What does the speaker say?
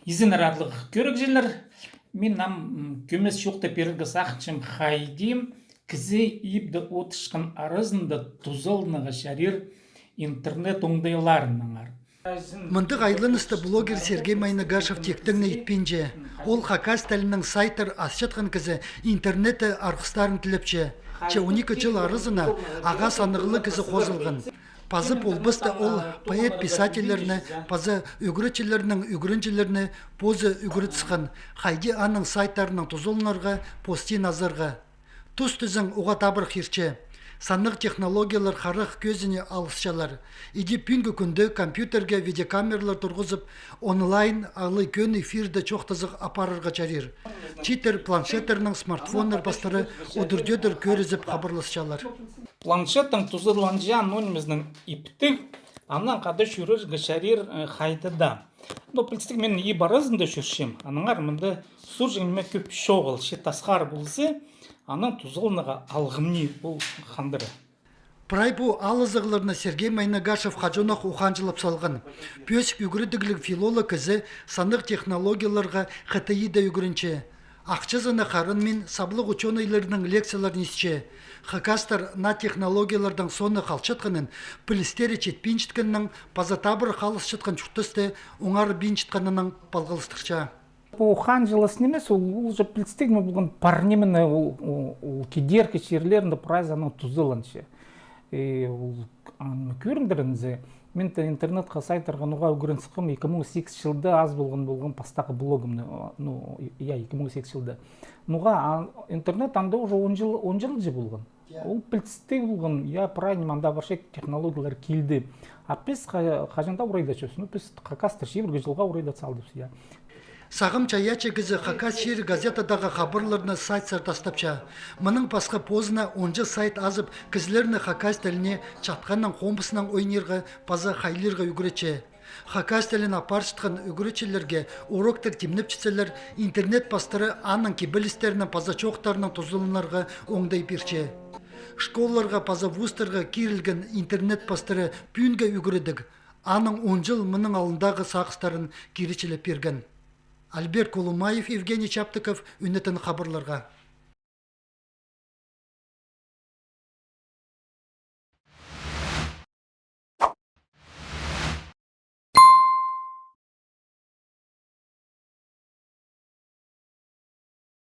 Изин арарлық көрік желер, мен нам көмес шоқта пергі сақчым хайдим, кізе ибді отышқын арызында тузылныға шарир интернет оңдайларыныңар. Мындық айлынысты блогер Сергей Майнагашев тектіңні итпенже. Ол хакас тәлінің сайтыр асчатқан кізі интернеті арқыстарын тіліпче. Че 12 жыл арызына аға санығылы кізі қозылғын. Пазы болбысты ол поэт-писательеріне, пазы үгірічілерінің үгірінчілеріне позы үгірітсіқін. Хайди аның сайттарының тұзылынарға пости назарға. Тұс түзің оға табыр хирче. Санық технологиялар қарық көзіне алысшалар. Иди пүнгі күнді компьютерге видеокамерлар тұрғызып, онлайн алы көн эфирді чоқтызық апарырға чарир. Читер планшеттерінің смартфондар бастары одырдедір көрізіп қабырлысшалар. Планшеттің тұзырланжы анониміздің иптік, анан қады шүріргі шарир хайдыда. Но білістік мен ей баразында шүршем. Аныңар мінді сұр жеңіме көп шоғыл, шетасқар болсы, анан тузылныға алғымни бұл қандыры. Прайбу алызығыларына Сергей Майнагашев хажонақ уханжылып салған. Пөс үгірідігілік филолог кізі санық технологияларға қытыйды үгірінче. Ақчызыны қарын мен саблық ученыйларының лекцияларын ісче. Хакастар на технологиялардан соны қалчытқанын, пілістері четпенчіткінің пазатабыр қалыс чытқан чүттісті оңар бенчітканының балғылыстықча. Бұл ханжылыс немес, ол же білістігіме болған парнемені ол кедеркі шерлерінде прайзаның тұзылыншы. Көріндіріңізі, мен интернетқа сайттарға нұға үгірінсіқім 2008 жылды аз болған пастағы блогымны, 2008 жылды. Нұға интернет анда уже 10 жыл же болған. Ол білістігі болған, прайнем анда баршек технологиялар келді. А біз қажында ұрайда чөсін, біз қақастыр шебірге жылға ұрайда салдып. Сағым чаячы кізі хакас шер газетадағы қабырларына сайт сартастапча. Мұның пасқа позына 10 сайт азып кізлеріні хакас тәліне чатқанның қомбысынан ойнерға паза хайлерға үгірече. Хакас тәлін апаршытқан үгіречелерге уроктар темніп чітселер интернет пастары анның кебілістерінің паза чоқтарының тұзылынларға оңдай берче. Школларға паза вустарға керілген интернет пастары пүйінге үгіредік. Аның 10 жыл мұның алындағы сақыстарын керечелеп берген. Альберт Колумаев, Евгений Чаптыков, Үнетін хабарларға.